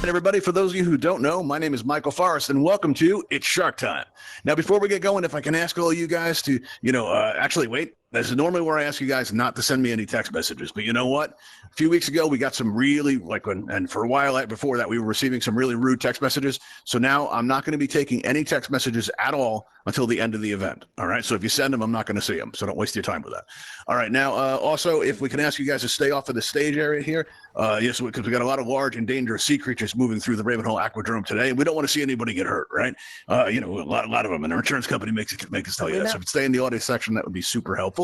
Everybody, for those of you who don't know, my name is Michael Forrest, and welcome to It's Shark Time. Now, before we get going, if I can ask all you guys to, actually wait. This is normally where I ask you guys not to send me any text messages, but you know what? A few weeks ago, we got some really, and for a while before that, we were receiving some really rude text messages. So now I'm not going to be taking any text messages at all until the end of the event. All right. So if you send them, I'm not going to see them. So don't waste your time with that. All right. Now, also, if we can ask you guys to stay off of the stage area here, yes, because we got a lot of large and dangerous sea creatures moving through the Ravenhall Aquadrome today. We don't want to see anybody get hurt, right? A lot of them, and our insurance company makes us tell you that. So if you stay in the audience section, that would be super helpful.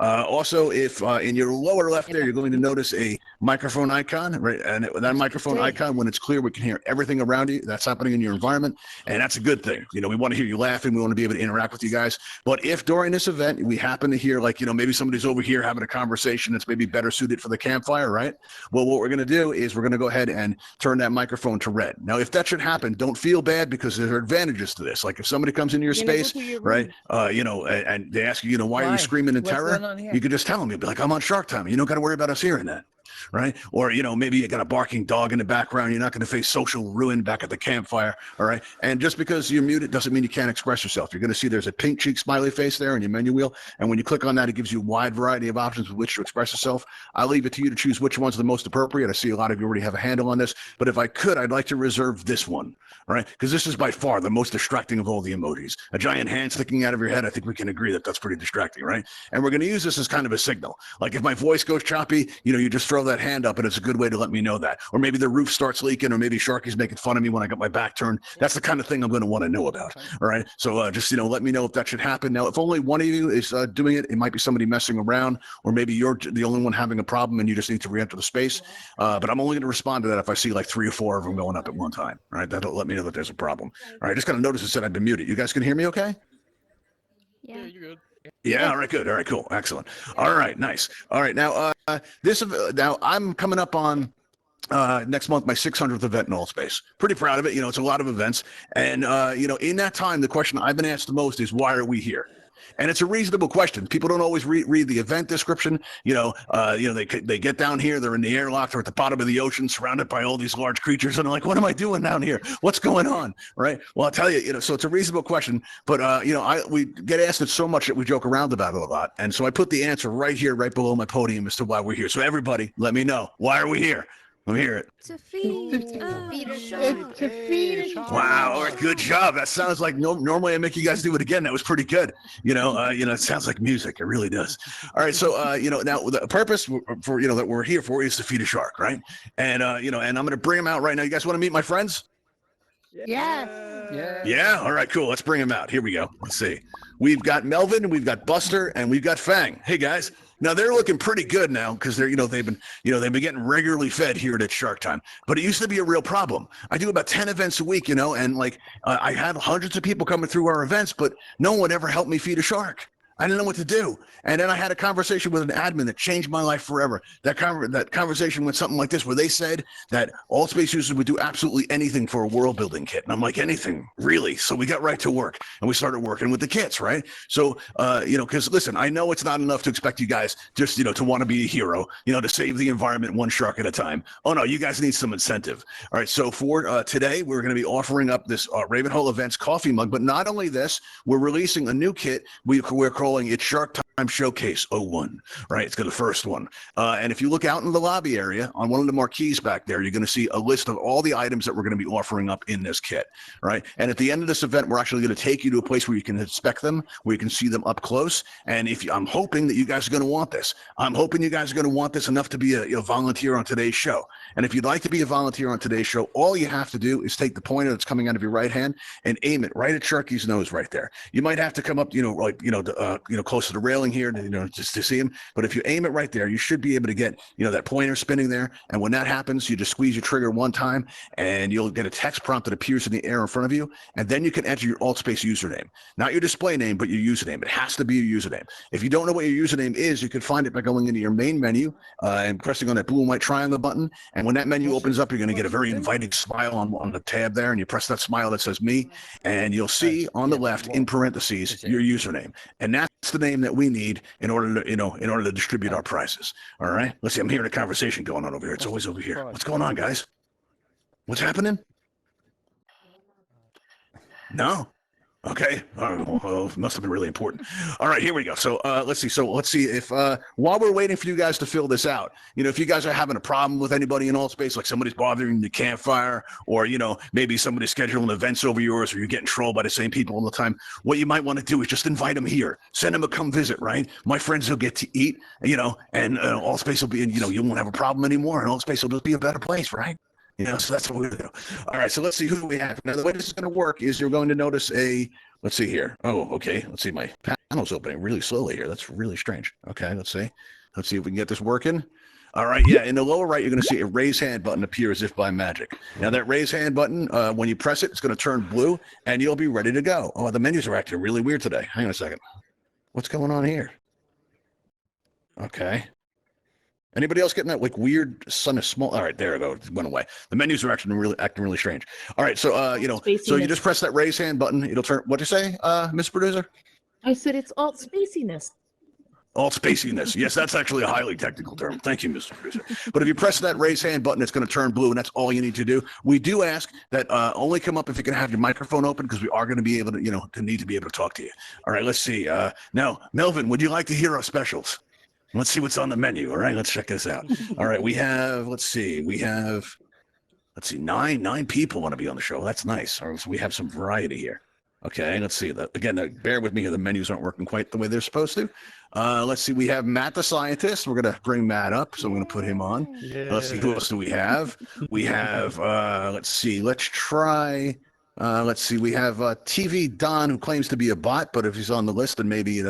Also, if in your lower left there, you're going to notice a microphone icon, right? And that microphone icon, when it's clear, we can hear everything around you that's happening in your environment, and that's a good thing. We want to hear you laughing. We want to be able to interact with you guys. But if during this event we happen to hear, maybe somebody's over here having a conversation that's maybe better suited for the campfire, right? Well, what we're going to do is we're going to go ahead and turn that microphone to red. Now, if that should happen, don't feel bad, because there are advantages to this. Like if somebody comes into your space, right? And they ask you, why are you screaming in terror? You could just tell them, you'll be like, I'm on Shark Time. You don't got to worry about us hearing that. Right. Or, maybe you got a barking dog in the background. You're not going to face social ruin back at the campfire. All right. And just because you're muted doesn't mean you can't express yourself. You're going to see there's a pink cheek smiley face there in your menu wheel. And when you click on that, it gives you a wide variety of options with which to express yourself. I'll leave it to you to choose which one's the most appropriate. I see a lot of you already have a handle on this, but if I could, I'd like to reserve this one. All right. Because this is by far the most distracting of all the emojis. A giant hand sticking out of your head. I think we can agree that that's pretty distracting, right? And we're going to use this as kind of a signal. Like if my voice goes choppy, you just throw that hand up, and it's a good way to let me know that. Or maybe the roof starts leaking, or maybe Sharky's making fun of me when I got my back turned. That's the kind of thing I'm going to want to know about. All right. So just, let me know if that should happen. Now, if only one of you is doing it, it might be somebody messing around, or maybe you're the only one having a problem and you just need to re-enter the space. But I'm only going to respond to that if I see like 3 or 4 of them going up at one time. All right. That'll let me know that there's a problem. All right. Just kind of notice it said I've been muted. You guys can hear me okay? Yeah, you're good. Yeah. All right. Good. All right. Cool. Excellent. All right. Nice. All right. Now, now I'm coming up on next month, my 600th event in Altspace. Pretty proud of it. It's a lot of events. And, in that time, the question I've been asked the most is, why are we here? And it's a reasonable question. People don't always read the event description. They get down here, they're in the airlock, they're at the bottom of the ocean, surrounded by all these large creatures, and they're like, what am I doing down here? What's going on? Right? Well, I'll tell you, so it's a reasonable question, but we get asked it so much that we joke around about it a lot. And so I put the answer right here, right below my podium as to why we're here. So everybody, let me know. Why are we here? Let me hear it. To feed a shark. To feed a shark. Wow, all right, good job. That sounds like normally I make you guys do it again. That was pretty good. It sounds like music. It really does. All right, so now the purpose for that we're here for is to feed a shark, right? And and I'm going to bring them out right now. You guys want to meet my friends? Yes. Yeah. All right, cool. Let's bring them out. Here we go. Let's see. We've got Melvin, we've got Buster, and we've got Fang. Hey guys. Now they're looking pretty good now because they're they've been getting regularly fed here at Shark Time. But it used to be a real problem. I do about 10 events a week, and I had hundreds of people coming through our events, but no one ever helped me feed a shark. I didn't know what to do. And then I had a conversation with an admin that changed my life forever. That conversation went something like this, where they said that Altspace users would do absolutely anything for a world building kit. And I'm like, anything, really? So we got right to work, and we started working with the kits, right? So, because listen, I know it's not enough to expect you guys just, to want to be a hero, to save the environment one shark at a time. Oh no, you guys need some incentive. All right. So for today, we're going to be offering up this Ravenhall Events coffee mug. But not only this, we're releasing a new kit. We're calling it Shark Time Showcase 01, right? It's got the first one. And if you look out in the lobby area on one of the marquees back there, you're going to see a list of all the items that we're going to be offering up in this kit, right? And at the end of this event, we're actually going to take you to a place where you can inspect them, where you can see them up close. And I'm hoping that you guys are going to want this. I'm hoping you guys are going to want this enough to be a volunteer on today's show. And if you'd like to be a volunteer on today's show, all you have to do is take the pointer that's coming out of your right hand and aim it right at Sharky's nose right there. You might have to come up, close to the railing scrolling here to, just to see them. But if you aim it right there, you should be able to get, that pointer spinning there. And when that happens, you just squeeze your trigger one time and you'll get a text prompt that appears in the air in front of you. And then you can enter your Altspace username, not your display name, but your username. It has to be your username. If you don't know what your username is, you can find it by going into your main menu and pressing on that blue and white triangle button. And when that menu opens up, you're going to get a very inviting smile on the tab there. And you press that smile that says me, and you'll see on the left in parentheses your username. And that's the name that we need in order to, in order to distribute our prizes. All right. Let's see. I'm hearing a conversation going on over here. It's always over here. What's going on, guys? What's happening? No. Okay. Well, it must have been really important. All right, here we go. So let's see. So let's see if while we're waiting for you guys to fill this out, if you guys are having a problem with anybody in Altspace, like somebody's bothering the campfire, or maybe somebody's scheduling events over yours, or you're getting trolled by the same people all the time, what you might want to do is just invite them here. Send them a come visit, right? My friends will get to eat, and Altspace will be, you won't have a problem anymore, and Altspace will just be a better place, right? So that's what we're going to do. All right, so let's see who we have. Now, the way this is going to work is you're going to notice let's see here. Oh, okay. Let's see. My panel's opening really slowly here. That's really strange. Okay, let's see. Let's see if we can get this working. All right, yeah, in the lower right, you're going to see a raise hand button appear as if by magic. Now, that raise hand button, when you press it, it's going to turn blue, and you'll be ready to go. Oh, the menus are acting really weird today. Hang on a second. What's going on here? Okay. Anybody else getting that weird son of small? All right, there it goes. It went away. The menus are acting really strange. All right, so so you just press that raise hand button. It'll turn. What'd you say, Miss Producer? I said it's Altspaciness. Altspaciness. Yes, that's actually a highly technical term. Thank you, Mr. Producer. But if you press that raise hand button, it's going to turn blue, and that's all you need to do. We do ask that only come up if you can have your microphone open, because we are going to be able to, need to be able to talk to you. All right, let's see. Now, Melvin, would you like to hear our specials? Let's see what's on the menu. All right, let's check this out. All right, let's see, nine people want to be on the show. That's nice. All right, so we have some variety here. Okay, let's see. Again, bear with me here. The menus aren't working quite the way they're supposed to. Let's see. We have Matt the scientist. We're going to bring Matt up, so we're going to put him on. Yeah. Let's see. Who else do we have? We have, let's see. Let's try. Let's see. We have TV Don, who claims to be a bot, but if he's on the list, then maybe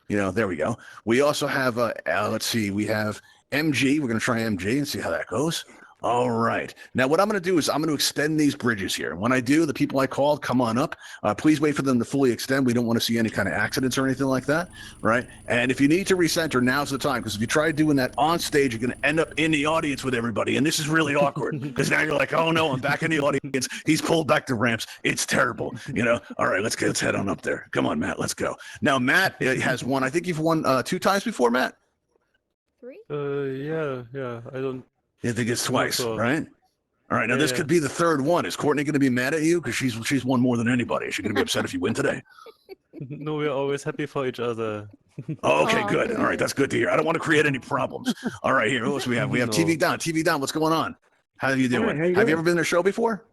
there we go. We also have, let's see, we have MG. We're going to try MG and see how that goes. All right. Now, what I'm going to do is I'm going to extend these bridges here. When I do, the people I called, come on up. Please wait for them to fully extend. We don't want to see any kind of accidents or anything like that, right? And if you need to recenter, now's the time, because if you try doing that on stage, you're going to end up in the audience with everybody, and this is really awkward, because now you're like, oh, no, I'm back in the audience. He's pulled back the ramps. It's terrible, All right, let's head on up there. Come on, Matt, let's go. Now, Matt has won. I think you've won 2 times before, Matt? 3? Yeah, I don't... I think it's twice, right? All right, now this could be the 3rd one. Is Courtney going to be mad at you? Because she's won more than anybody. Is she going to be upset if you win today? No, we're always happy for each other. Oh, okay, good. All right, that's good to hear. I don't want to create any problems. All right, here, who else do we have? We have TV Don. TV Don, what's going on? How are you doing? Have you ever been to the show before?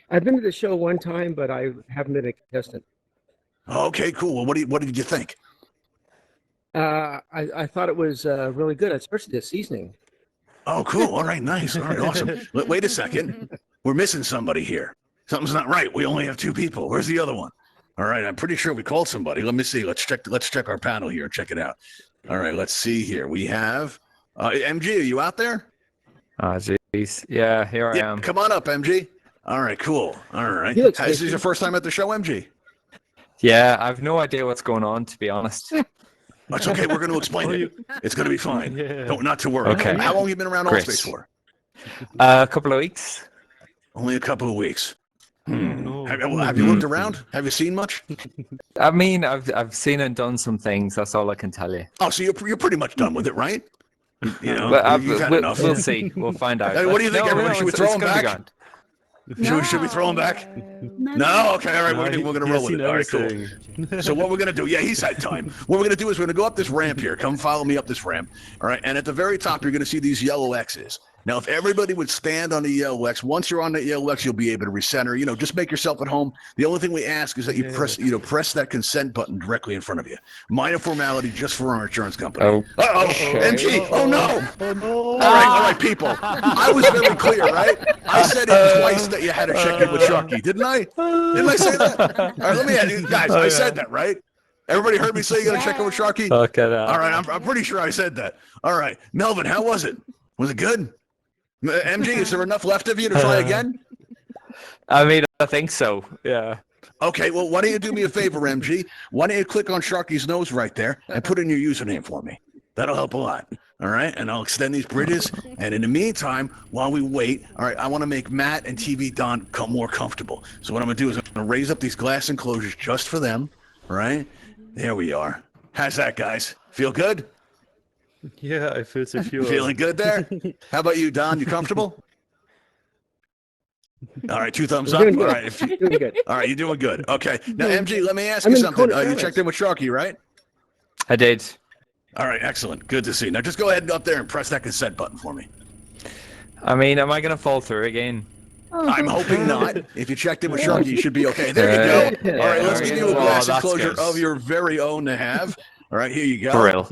I've been to the show one time, but I haven't been a contestant. Okay, cool. Well, what did you think? I thought it was really good, especially the seasoning. Oh, cool. All right, nice. All right, awesome. Wait a second. We're missing somebody here. Something's not right. We only have 2 people. Where's the other one? All right, I'm pretty sure we called somebody. Let me see. Let's check our panel here. Check it out. All right, let's see here. We have MG. Are you out there? Jeez. Yeah, here I am. Come on up, MG. All right, cool. All right. Is this your first time at the show, MG? Yeah, I have no idea what's going on, to be honest. That's okay. We're going to explain it. It's going to be fine. Yeah. Not to worry. Okay. How long have you been around Altspace for? A couple of weeks. Only a couple of weeks. No. Have you looked around? Have you seen much? I mean, I've seen and done some things. That's all I can tell you. Oh, so you're pretty much done with it, right? You've had enough. We'll see. We'll find out. Hey, what do you think, everybody? Should we throw him back? Should we throw him back? No? Okay, all right, we're going to roll with it. All right, cool. So what we're going to do, he's had time. What we're going to do is we're going to go up this ramp here. Come follow me up this ramp. All right, and at the very top, you're going to see these yellow X's. Now, if everybody would stand on the yellow X, once you're on that yellow X, you'll be able to recenter. Just make yourself at home. The only thing we ask is that you press that consent button directly in front of you. Minor formality just for our insurance company. Uh-oh, MG. Oh, no. All right, people. I was very clear, right? I said it twice that you had to check in with Sharky, didn't I? Didn't I say that? All right, let me ask you guys. I said that, right? Everybody heard me say you got to check in with Sharky? Fuck it up. All right, I'm pretty sure I said that. All right, Melvin, how was it? Was it good? MG, is there enough left of you to try again? I mean, I think so. Yeah. Okay, well, why don't you do me a favor, MG? Why don't you click on Sharky's nose right there and put in your username for me? That'll help a lot. All right, and I'll extend these bridges. And in the meantime, while we wait, all right, I want to make Matt and TV Don more comfortable. So what I'm going to do is I'm going to raise up these glass enclosures just for them. All right, there we are. How's that, guys? Feel good? Yeah, I feel secure. Feeling good there? How about you, Don? You comfortable? All right, 2 thumbs up. Doing All good. right, Doing good. all right, you're doing good. Okay, now MG, let me ask I'm you in the something. corner You office. checked in with Sharky, right? I did. All right, excellent. Good to see. Now just go ahead and go up there and press that consent button for me. I mean, am I gonna fall through again? I'm hoping not. If you checked in with Sharky, you should be okay. There you go. All right, let's give you a glass that's enclosure good. of your very own to have. All right, here you go. For real.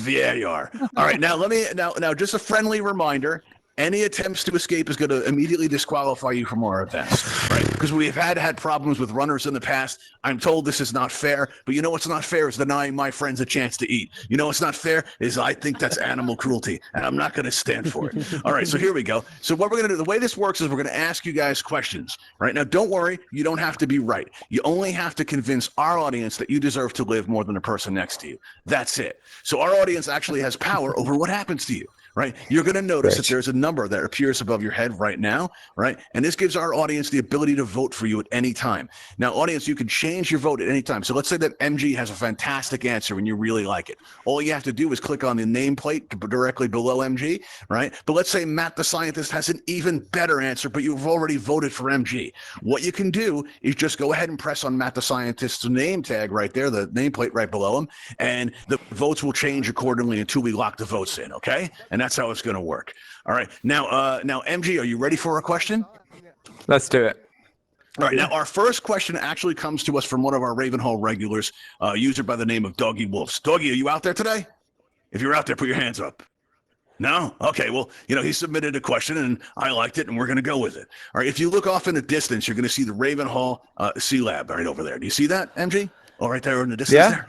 There you are. All right, now let me now just a friendly reminder. Any attempts to escape is going to immediately disqualify you from our events, right? Because we've had problems with runners in the past. I'm told this is not fair, but you know what's not fair is denying my friends a chance to eat. You know what's not fair is I think that's animal cruelty, and I'm not going to stand for it. All right, so here we go. So what we're going to do, the way this works is we're going to ask you guys questions, right? Now, don't worry, you don't have to be right. You only have to convince our audience that you deserve to live more than the person next to you. That's it. So our audience actually has power over what happens to you. Right, you're going to notice that there's a number that appears above your head right now, right? And this gives our audience the ability to vote for you at any time. Now, audience, you can change your vote at any time. So let's say that MG has a fantastic answer and you really like it. All you have to do is click on the nameplate directly below MG, right? But let's say Matt the scientist has an even better answer, but you've already voted for MG. What you can do is just go ahead and press on Matt the scientist's name tag right there, the nameplate right below him, and the votes will change accordingly until we lock the votes in, okay? And that's how it's going to work. All right. Now, MG, are you ready for a question? Let's do it. All right. Now, our first question actually comes to us from one of our Ravenhall regulars, a user by the name of Doggy Wolves. Doggy, are you out there today? If you're out there, put your hands up. No? Okay. Well, he submitted a question and I liked it and we're going to go with it. All right. If you look off in the distance, you're going to see the Ravenhall Sea-Lab right over there. Do you see that, MG? Oh, right there in the distance there?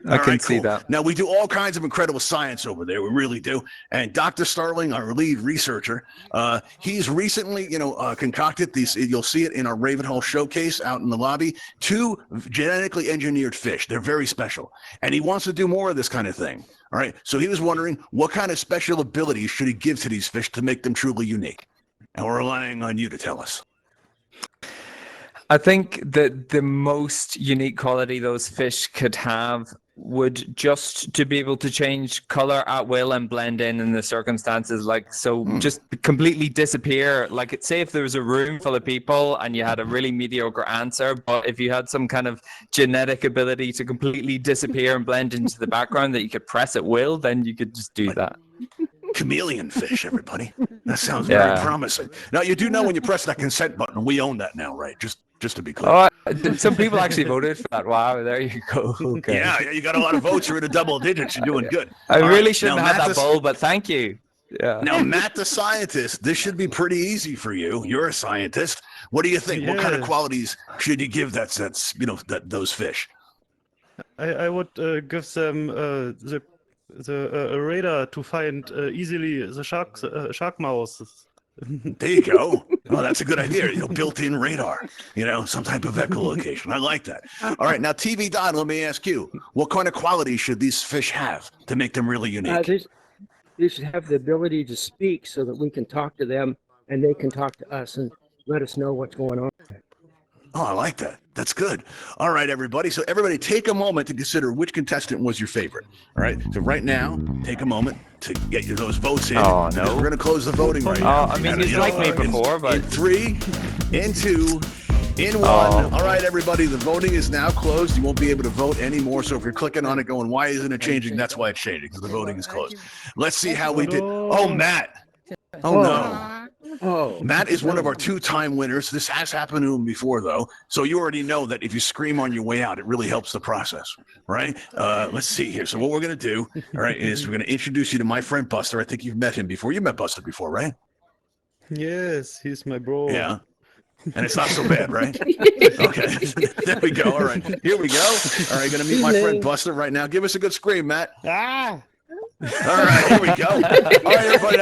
I can right, see cool. that. Now, we do all kinds of incredible science over there. We really do. And Dr. Starling, our lead researcher, he's recently, concocted these. You'll see it in our Ravenhall showcase out in the lobby. 2 genetically engineered fish. They're very special. And he wants to do more of this kind of thing. All right. So he was wondering what kind of special abilities should he give to these fish to make them truly unique? And we're relying on you to tell us. I think that the most unique quality those fish could have would just to be able to change color at will and blend in the circumstances, just completely disappear. Like, say if there was a room full of people and you had a really mediocre answer, but if you had some kind of genetic ability to completely disappear and blend into the background that you could press at will, then you could just do that. Chameleon fish, everybody. That sounds very promising. Now, you do know when you press that consent button, we own that now, right? Just to be clear. Oh, some people actually voted for that. Wow, there you go. Okay. Yeah, you got a lot of votes. You're in the double digits. You're doing good. I All really right, shouldn't now, have Matt that bowl, but thank you. Yeah. Now, Matt the scientist, this should be pretty easy for you. You're a scientist. What do you think? What kind of qualities should you give those fish? I would give them the radar to find easily the shark mouths. There you go. Well, that's a good idea. Built-in radar, some type of echolocation. I like that. All right. Now, TV Don, let me ask you, what kind of qualities should these fish have to make them really unique? They should have the ability to speak so that we can talk to them and they can talk to us and let us know what's going on. Oh, I like that. That's good. All right, everybody. So everybody take a moment to consider which contestant was your favorite. All right. So right now, take a moment to get those votes in. Oh, no. We're going to close the voting right now. I mean, he's like me before, but... In 3, in 2, in 1. All right, everybody. The voting is now closed. You won't be able to vote anymore. So if you're clicking on it going, why isn't it changing? That's why it's changing, because the voting is closed. Let's see how we did. Oh, Matt. Oh, no. Oh, Matt is one of our 2-time winners. This has happened to him before, though. So you already know that if you scream on your way out, it really helps the process, right? Let's see here. So what we're going to do, all right, is we're going to introduce you to my friend Buster. I think you've met him before. You met Buster before, right? Yes, he's my bro. Yeah. And it's not so bad, right? Okay. There we go. All right. Here we go. All right. Going to meet my friend Buster right now. Give us a good scream, Matt. Ah! All right. Here we go. All right, everybody.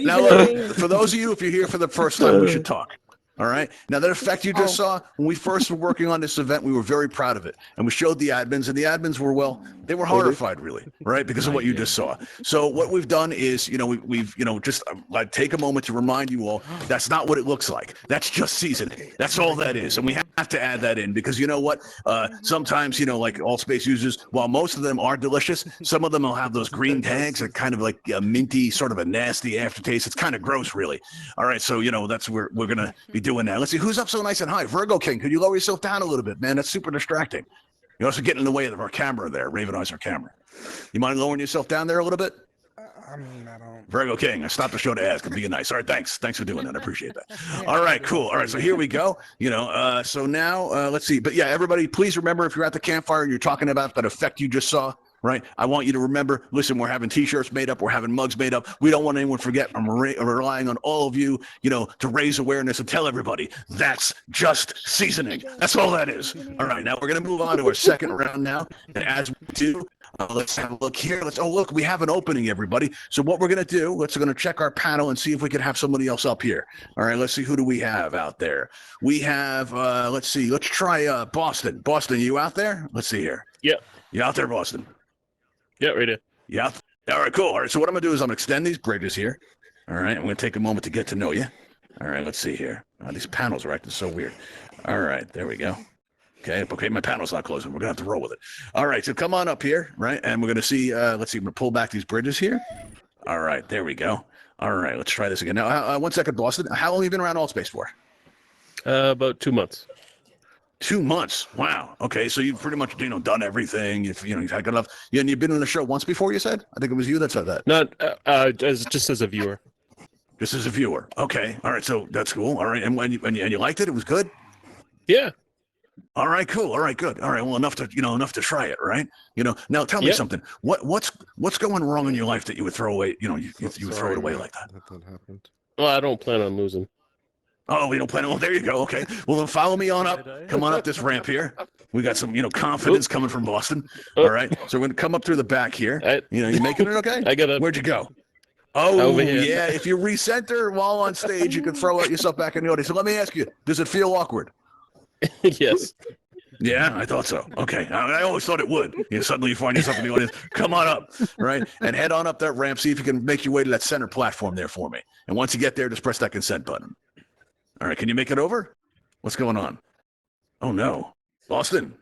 Now look. For those of you, if you're here for the first time, we should talk. All right. Now, that effect you just saw, when we first were working on this event, we were very proud of it. And we showed the admins, and the admins were, well, they were horrified, really, right? Because of what you just saw. So what we've done is, we've just like take a moment to remind you all, that's not what it looks like. That's just seasoning. That's all that is. And we have to add that in because you know what? Sometimes, like Altspace users, while most of them are delicious, some of them will have those green tags that kind of like a minty, sort of a nasty aftertaste. It's kind of gross, really. All right. So, that's where we're going to be doing that. Let's see who's up so nice and high. Virgo King, could you lower yourself down a little bit, man? That's super distracting. You're also getting in the way of our camera there. Ravenhall's our camera. You mind lowering yourself down there a little bit? I mean, I don't. Virgo King, I stopped the show to ask. I'm being nice. All right, thanks. Thanks for doing that. I appreciate that. All right, cool. All right, so here we go. So now let's see. But yeah, everybody, please remember if you're at the campfire and you're talking about that effect you just saw, right? I want you to remember, listen, we're having t-shirts made up. We're having mugs made up. We don't want anyone to forget. I'm relying on all of you, to raise awareness and tell everybody that's just seasoning. That's all that is. All right, now we're going to move on to our second round now. And as we do, let's have a look here. Look, we have an opening, everybody. So what we're going to do, we're going to check our panel and see if we can have somebody else up here. All right, let's see. Who do we have out there? We have, let's see. Let's try Boston. Boston, you out there? Let's see here. Yep. You out there, Boston? Yeah, right here. Yeah. All right, cool. All right, so what I'm going to do is I'm going to extend these bridges here. All right, I'm going to take a moment to get to know you. All right, let's see here. These panels are acting so weird. All right, there we go. Okay, my panel's not closing. We're going to have to roll with it. All right, so come on up here, right? And we're going to see, let's see, I'm going to pull back these bridges here. All right, there we go. All right, let's try this again. Now, 1 second, Boston. How long have you been around Altspace for? About 2 months. 2 months. Wow. Okay, so you've pretty much done everything. You've had good enough. Yeah, and you've been on the show once before. You said. I think it was you that said that. Not just as a viewer. Just as a viewer. Okay. All right. So that's cool. All right. And when you liked it, it was good. Yeah. All right. Cool. All right. Good. All right. Well, enough to try it. Right. Now tell me something. What's going wrong in your life that you would throw away? You would throw it away like that. That happened. Well, I don't plan on losing. Oh, we don't plan on. Well, there you go. Okay. Well, then follow me on up. Come on up this ramp here. We got some, confidence coming from Boston. All right. So we're going to come up through the back here. You making it okay? I got it. Where'd you go? Oh, over here. Yeah. If you recenter while on stage, you can throw out yourself back in the audience. So let me ask you, does it feel awkward? Yes. Yeah, I thought so. Okay. I always thought it would. Suddenly you find yourself in the audience. Come on up, right? And head on up that ramp. See if you can make your way to that center platform there for me. And once you get there, just press that consent button. All right, can you make it over? What's going on? Oh, no. Boston,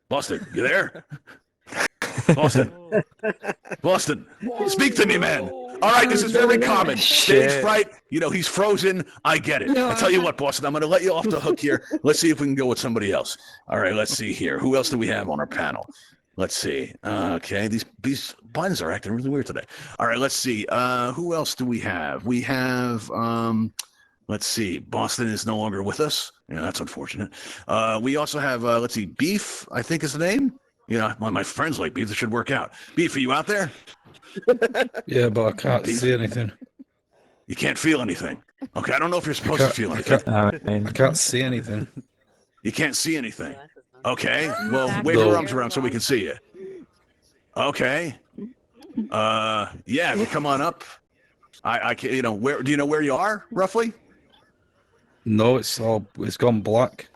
you there? Boston, speak to me, man. All right, this is very common. Stage fright, he's frozen. I get it. I tell you what, Boston, I'm going to let you off the hook here. Let's see if we can go with somebody else. All right, let's see here. Who else do we have on our panel? Let's see. Okay, these buttons are acting really weird today. All right, let's see. Who else do we have? We have... let's see. Boston is no longer with us. Yeah, that's unfortunate. We also have, let's see, Beef, I think is the name. My friends like Beef. This should work out. Beef, are you out there? Yeah, but I can't see anything. You can't feel anything. Okay, I don't know if you're supposed to feel anything. I can't see anything. You can't see anything. Okay, well, wave your arms around so we can see you. Okay. Yeah, if you come on up. I can't, where, do you know where you are, roughly? No, it's gone black.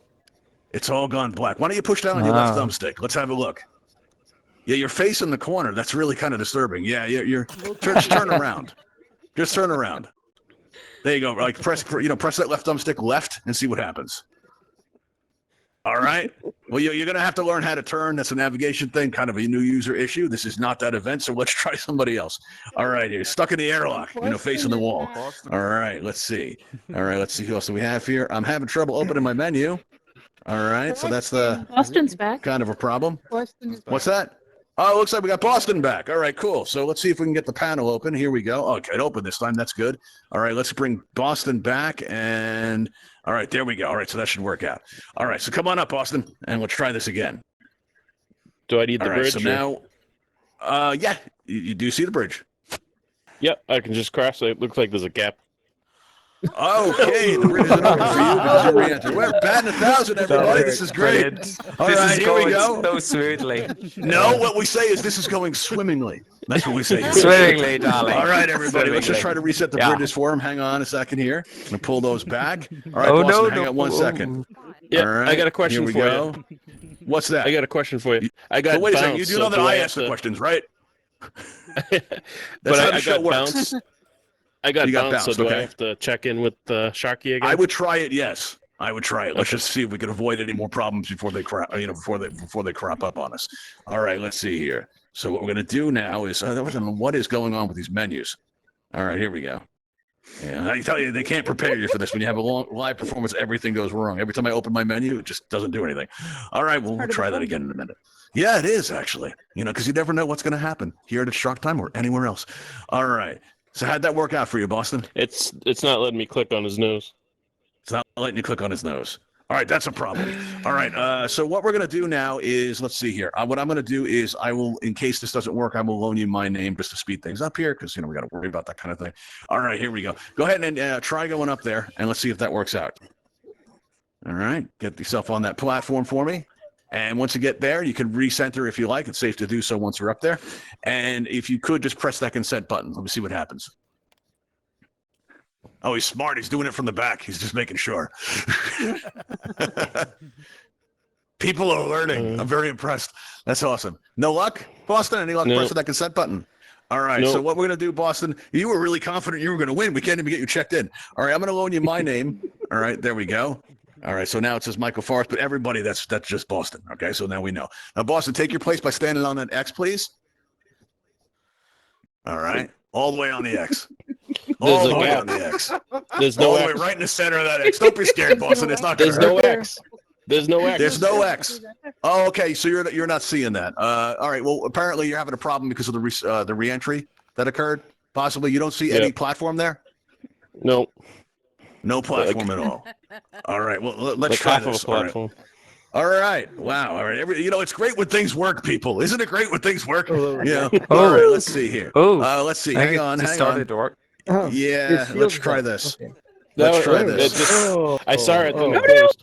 It's all gone black. Why don't you push down on your left thumbstick? Let's have a look. Yeah, your face in the corner. That's really kind of disturbing. Yeah, you're just turn around. Just turn around. There you go. Like press that left thumbstick left and see what happens. All right. Well, you're going to have to learn how to turn. That's a navigation thing, kind of a new user issue. This is not that event, so let's try somebody else. All right. You're stuck in the airlock, facing the wall. All right. Let's see. All right. Let's see who else do we have here. I'm having trouble opening my menu. All right. So that's the Boston's back. kind of a problem. What's that? Oh, it looks like we got Boston back. All right, cool. So let's see if we can get the panel open. Here we go. Okay, it opened this time. That's good. All right, let's bring Boston back. And all right, there we go. All right, so that should work out. All right, so come on up, Boston, and let's try this again. Do I need the bridge? So now, yeah, you do see the bridge. Yep, I can just cross it. It looks like there's a gap. Okay, the bridge isn't over for you because you re-entered. We're batting 1,000, everybody. This is great. Brilliant. All This right, is here we going go. so smoothly. No, what we say is this is going swimmingly. That's what we say. Swimmingly, darling. All right, everybody. Let's just Swimmingly. try to reset the Yeah. bridges for him. Hang on a second here. I'm gonna pull those back. All right, Oh, Boston, no, hang no. on 1 second. Yeah, All right, I got a question here we for go. you. What's that? I got a question for you. I got But wait a second. You bounced, do know so that do I have ask the to- questions, right? But how the I show got works. bounced. I got You got bounced, bounced, so do okay. I have to check in with Sharky again? I would try it. Yes, I would try it. Let's Okay. just see if we can avoid any more problems before they crop. Before they crop up on us. All right, let's see here. So what we're gonna do now is what is going on with these menus. All right, here we go. Yeah, I tell you, they can't prepare you for this. When you have a live performance, everything goes wrong. Every time I open my menu, it just doesn't do anything. All right, we'll try that again in a minute. Yeah, it is actually. Because you never know what's going to happen here at Shark Time or anywhere else. All right. So how'd that work out for you, Boston? It's not letting me click on his nose. It's not letting you click on his nose. All right, that's a problem. All right, so what we're going to do now is, let's see here. What I'm going to do is I will, in case this doesn't work, I will loan you my name just to speed things up here because, we got to worry about that kind of thing. All right, here we go. Go ahead and try going up there, and let's see if that works out. All right, get yourself on that platform for me. And once you get there, you can recenter if you like. It's safe to do so once you're up there. And if you could, just press that consent button. Let me see what happens. Oh, he's smart. He's doing it from the back. He's just making sure. People are learning. I'm very impressed. That's awesome. No luck, Boston? Any luck No. pressing that consent button? All right. No. So what we're going to do, Boston, you were really confident you were going to win. We can't even get you checked in. All right. I'm going to loan you my name. All right. There we go. All right. So now it says Michael Forrest, but everybody, that's just Boston. Okay. So now we know. Now, Boston, take your place by standing on that X, please. All right. All the way on the X. All the way on the X. There's All no the way X. right in the center of that X. Don't be scared, Boston. It's not going There's to hurt. no X. There's no X. There's no X. Oh, okay. So you're not seeing that. All right. Well, apparently you're having a problem because of the reentry that occurred. Possibly you don't see any Yep. platform there. No. No platform at all. All right. Well, let's Like try half of this. a platform. All right. Wow. All right. It's great when things work, people. Isn't it great when things work? Oh, Yeah. Oh. All right. Let's see here. Oh, Let's see. I think Hang it on. just Hang started on. to work. Oh, Yeah. it Let's feels try good. this. Okay. Let's try It this. just, Oh, I saw it. Then oh. it closed.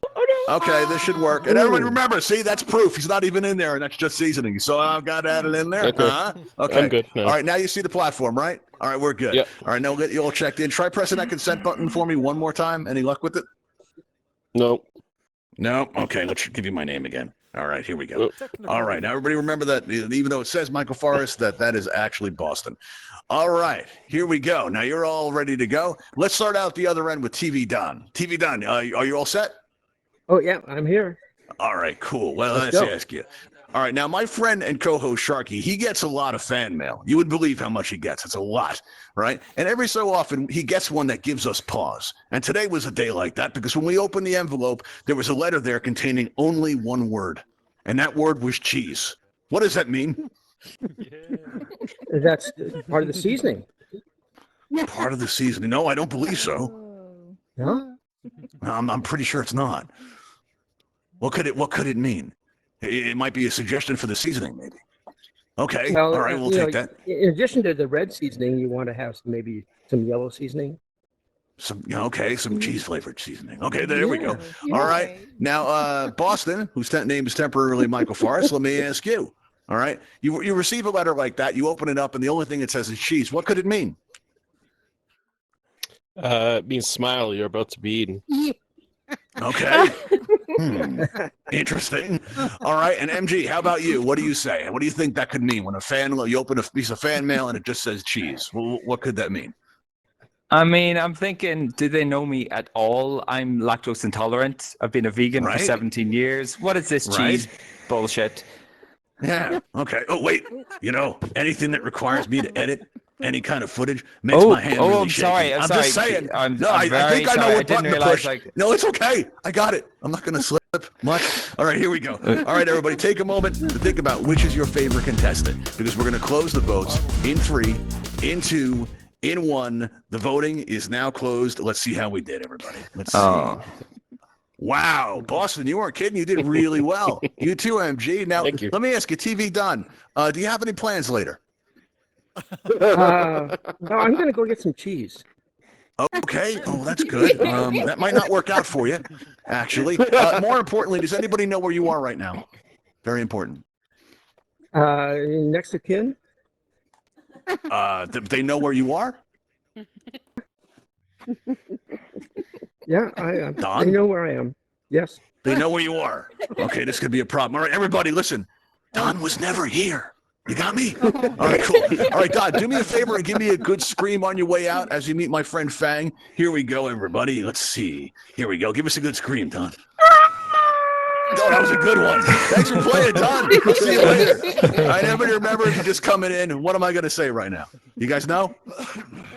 Okay, this should work. And everybody remember, see, that's proof. He's not even in there, and that's just seasoning. So I've got to add it in there. Okay. Okay. I'm good now. All right, now you see the platform, right? All right, we're good. Yep. All right, now we'll get you all checked in. Try pressing that consent button for me one more time. Any luck with it? No. No? Okay, let's give you my name again. All right, here we go. Nope. All right, now everybody remember that even though it says Michael Forrest, that is actually Boston. All right, here we go. Now you're all ready to go. Let's start out the other end with TV Don. TV Don, are you all set? Oh, yeah, I'm here. All right, cool. Well, Let's let's go. ask you. All right, now my friend and co-host Sharky, he gets a lot of fan mail. You would believe how much he gets. It's a lot, right? And every so often he gets one that gives us pause. And today was a day like that because when we opened the envelope, there was a letter there containing only one word, and that word was cheese. What does that mean? That's part of the seasoning. Part of the seasoning? No, I don't believe so. No? I'm pretty sure it's not. What could it mean? It might be a suggestion for the seasoning, maybe. Okay. Well, all right, we'll you take know, that. In addition to the red seasoning, you want to have maybe some yellow seasoning. Some cheese flavored seasoning. Okay, there we go. Yeah. All right. Now, Boston, whose name is temporarily Michael Forrest, let me ask you. All right. You receive a letter like that, you open it up, and the only thing it says is cheese. What could it mean? It means smile. You're about to be eaten. Okay. Interesting. All right. And MG, how about you? What do you say? What do you think that could mean when you open a piece of fan mail and it just says cheese? What could that mean? I mean, I'm thinking, do they know me at all? I'm lactose intolerant. I've been a vegan Right. for 17 years. What is this Right. cheese bullshit? Yeah. Okay. Oh, wait. Anything that requires me to edit any kind of footage makes Oh, my hand really I'm shaky. sorry. I'm sorry. just saying. I'm I very think I know sorry. I what didn't button to realize, push. No, it's okay. I got it. I'm not going to slip much. All right, here we go. All right, everybody, take a moment to think about which is your favorite contestant because we're going to close the votes in 3, in 2, in 1. The voting is now closed. Let's see how we did, everybody. Let's see. Oh. Wow, Boston, you weren't kidding. You did really well. You too, MG. Now, Thank you. let me ask you, TV Don, do you have any plans later? No, I'm going to go get some cheese. Okay. Oh, that's good. That might not work out for you, actually. More importantly, does anybody know where you are right now? Very important. Next of kin? They know where you are? Yeah, they Don? know where I am. Yes. They know where you are. Okay, this could be a problem. All right, everybody, listen. Don was never here. You got me? All right, cool. All right, Don, do me a favor and give me a good scream on your way out as you meet my friend Fang. Here we go, everybody. Let's see. Here we go. Give us a good scream, Don. Oh, that was a good one. Thanks for playing, Don. I'll see you later. I never remember if you're just coming in. What am I going to say right now? You guys know?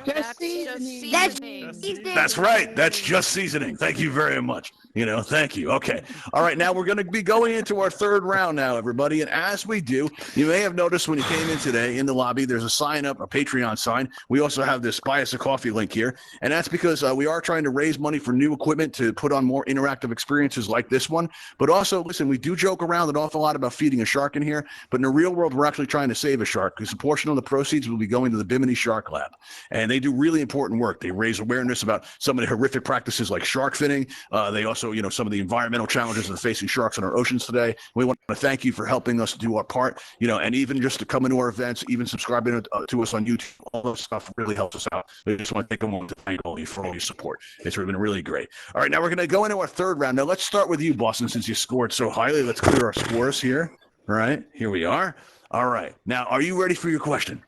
Just seasoning. That's right. That's just seasoning. Thank you very much. Thank you. Okay. All right. Now we're going to be going into our third round now, everybody. And as we do, you may have noticed when you came in today in the lobby, there's a sign up, a Patreon sign. We also have this buy us a coffee link here. And that's because we are trying to raise money for new equipment to put on more interactive experiences like this one. But also, listen, we do joke around an awful lot about feeding a shark in here. But in the real world, we're actually trying to save a shark because a portion of the proceeds will be going to the Bimini Shark Lab. And they do really important work. They raise awareness about some of the horrific practices like shark finning. They also, some of the environmental challenges that are facing sharks in our oceans today. We want to thank you for helping us do our part, and even just to come into our events, even subscribing to us on YouTube, all those stuff really helps us out. We just want to take a moment to thank all of you for all your support. It's been really great. All right, now we're going to go into our third round. Now let's start with you, Boston, since you scored so highly. Let's clear our scores here. All right, here we are. All right, now are you ready for your question?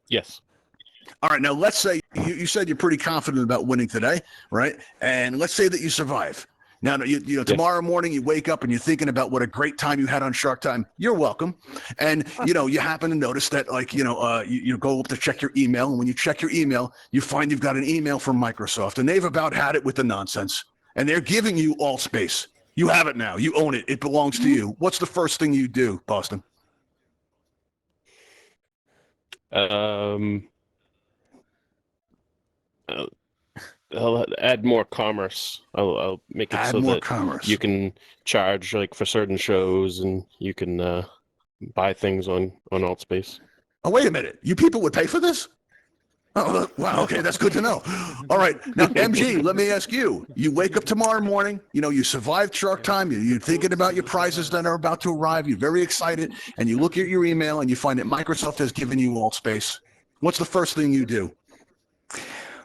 Yes. All right, now let's say you said you're pretty confident about winning today, right? And let's say that you survive. Now, tomorrow morning you wake up and you're thinking about what a great time you had on Shark Time. You're welcome. And, you happen to notice that, you go up to check your email. And when you check your email, you find you've got an email from Microsoft. And they've about had it with the nonsense. And they're giving you Altspace. You have it now. You own it. It belongs to you. What's the first thing you do, Boston? I'll add more commerce. I'll make it so that commerce. you can charge for certain shows, and you can buy things on Altspace. Oh, wait a minute. You people would pay for this? Oh, wow. Okay, that's good to know. All right. Now, MG, let me ask you. You wake up tomorrow morning, you survived Shark Time, you're thinking about your prizes that are about to arrive, you're very excited, and you look at your email and you find that Microsoft has given you Altspace. What's the first thing you do?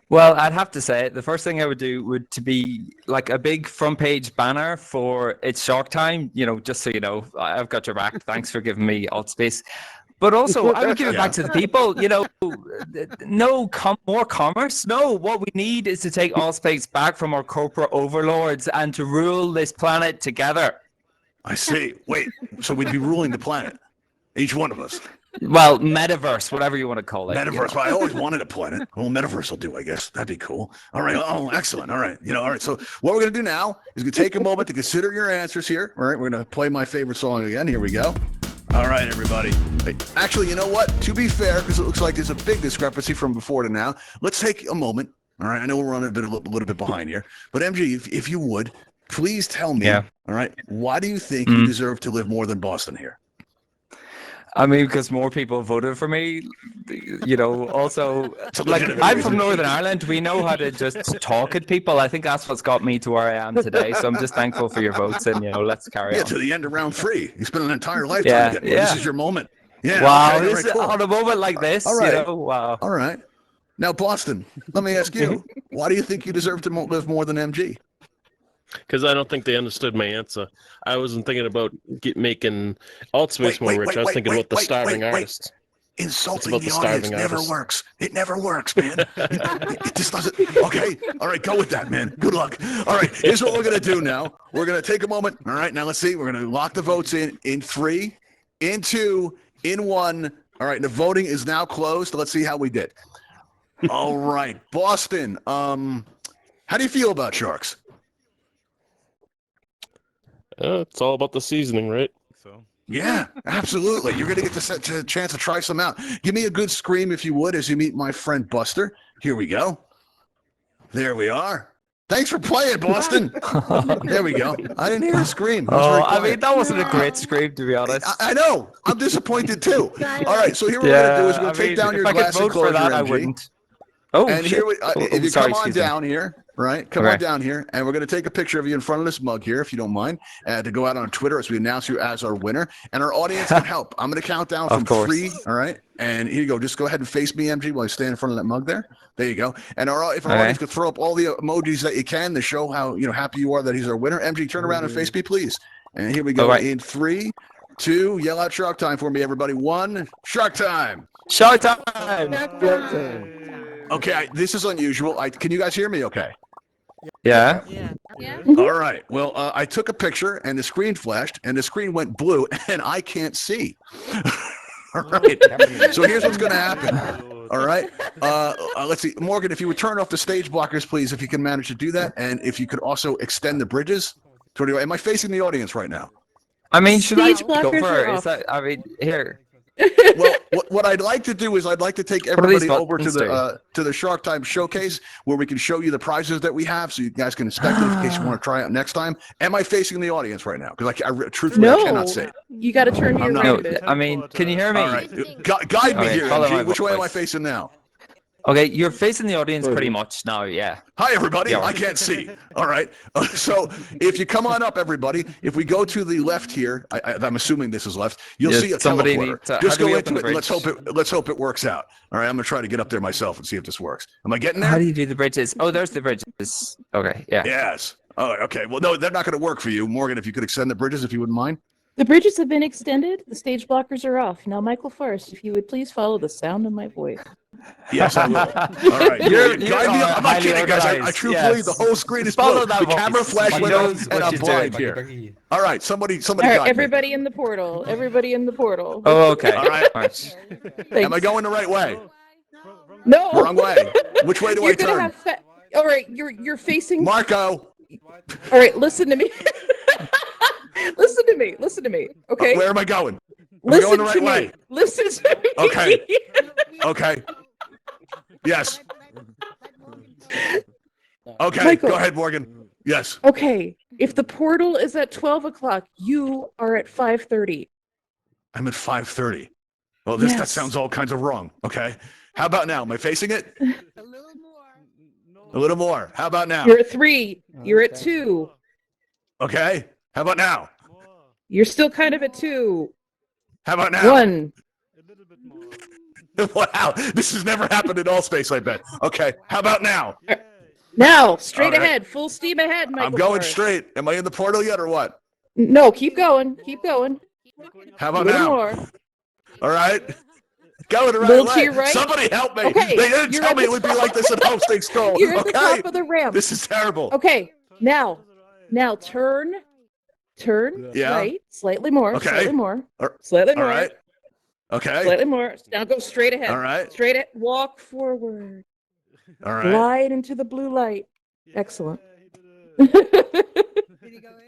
Well, I'd have to say the first thing I would do would to be like a big front page banner for It's Shark Time, just so you know, I've got your back. Thanks for giving me Altspace. But also, I would give it back to the people, more commerce. No, what we need is to take Altspace back from our corporate overlords and to rule this planet together. I see. Wait, so we'd be ruling the planet, each one of us. Well, metaverse, whatever you want to call it. Metaverse. Well, I always wanted a planet. Well, metaverse will do, I guess. That'd be cool. All right. Oh, excellent. All right. All right. So what we're going to do now is going to take a moment to consider your answers here. All right. We're going to play my favorite song again. Here we go. All right, everybody. Actually, you know what? To be fair, because it looks like there's a big discrepancy from before to now, let's take a moment. All right. I know we're running a little bit behind here. But MG, if you would, please tell me, all right, why do you think you deserve to live more than Boston here? I mean, because more people voted for me, also, I'm from Northern Ireland. We know how to just talk at people. I think that's what's got me to where I am today. So I'm just thankful for your votes and, let's carry on. Yeah, to the end of round 3. You spent an entire lifetime getting This is your moment. Yeah. Wow. Okay, cool. On a moment like this, all right. Wow. All right. Now, Boston, let me ask you, why do you think you deserve to live more than MG? Because I don't think they understood my answer. I wasn't thinking about making Altspace more rich. I was thinking about the starving artists. Insulting the audience never works. It never works, man. It just doesn't. Okay. All right. Go with that, man. Good luck. All right. Here's what we're going to do now. We're going to take a moment. All right. Now, let's see. We're going to lock the votes in 3, in 2, in 1. All right. The voting is now closed. Let's see how we did. All right. Boston, how do you feel about sharks? It's all about the seasoning, right? So Yeah, absolutely. You're going to get the chance to try some out. Give me a good scream, if you would, as you meet my friend Buster. Here we go. There we are. Thanks for playing, Boston. There we go. I didn't hear a scream. I mean, that wasn't a great scream, to be honest. I know. I'm disappointed, too. All right, so here what we're going to do is we're going to take down your glass and close your MG. I wouldn't. Oh, And shit. here, if you sorry, come on excuse me. down here, right? Come on down here, and we're going to take a picture of you in front of this mug here, if you don't mind, to go out on Twitter as we announce you as our winner. And our audience can help. I'm going to count down from Of course. 3. All right. And here you go. Just go ahead and face me, MG, while you stand in front of that mug there. There you go. And if our Okay. audience could throw up all the emojis that you can to show how happy you are that he's our winner. MG, turn around and face me, please. And here we go. All right. In 3, 2, yell out Shark Time for me, everybody. 1, Shark Time. Shark time! Okay, this is unusual. Can you guys hear me okay? Yeah. Yeah. All right. Well, I took a picture and the screen flashed and the screen went blue and I can't see. All right. So here's what's going to happen. All right. Let's see. Morgan, if you would turn off the stage blockers, please, if you can manage to do that. And if you could also extend the bridges. Am I facing the audience right now? I mean, should I Stage go blockers for are it? off. Is that, I mean, here. Well, what I'd like to do is I'd like to take are these everybody over buttons to the Shark Time showcase where we can show you the prizes that we have, so you guys can inspect it in case you want to try it next time. Am I facing the audience right now? Because truthfully, I cannot see. You got to turn to your I'm right not- a bit. I mean, can you hear me? All right, guide me Okay, here, follow my MG. Which way am I voice. facing now? Okay, you're facing the audience pretty much now, yeah. Hi, everybody. Yeah, I right. can't see. All right. So if you come on up, everybody, if we go to the left here, I'm assuming this is left, you'll Yeah, see a somebody teleporter. needs to- how Just do we go open into the it. And bridge? let's hope it works out. All right. I'm gonna try to get up there myself and see if this works. Am I getting there? How do you do the bridges? Oh, there's the bridges. Okay, yeah. Yes. Oh, okay. Well, no, they're not going to work for you, Morgan. If you could extend the bridges, if you wouldn't mind. The bridges have been extended. The stage blockers are off. Now, Michael Forrest, if you would please follow the sound of my voice. Yes, I will. All right. You're Guide me up. I'm not highly kidding, guys. I organized, truthwly, yes. the whole screen is Follow blue. that The camera voice. flash He went knows off, what and I'm he's blind doing. here. All right. Somebody All right, guide me. everybody in the portal. Everybody in the portal. Oh, okay. All right. Thanks. Am I going the right way? No. Wrong way. Which way do You're I gonna turn? have all right, you're facing. Marco. All right, listen to me. Listen to me. Listen to me. Okay. Where am I going? Am I Listen going the right to me. way? Listen to me. Okay. Okay. Yes. Okay. Michael. Go ahead, Morgan. Yes. Okay. If the portal is at 12 o'clock, you are at 5:30. I'm at 5:30. Well, that Yes. sounds all kinds of wrong. Okay. How about now? Am I facing it? A little more. A little more. How about now? You're at 3. You're at 2. Okay. How about now? You're still kind of at 2. How about now? 1. Wow. This has never happened in Altspace, I bet. Okay. How about now? Now, straight All right. ahead, full steam ahead, Michael. I'm going Forrest. straight. Am I in the portal yet or what? No, keep going. Keep going. How A about little now? more. All right. Go the right Little to way. your right. Somebody help me. Okay, They didn't you're tell at me the it would be top. like this at Hosting School. You're at the Okay. top of the ramp. This is terrible. Okay, now turn Yeah. right, slightly more, Okay. slightly more, All- slightly All more, right. Okay. slightly more. Now go straight ahead. All right. Straight ahead. Walk forward. All right. Glide into the blue light. Excellent. Did he go in?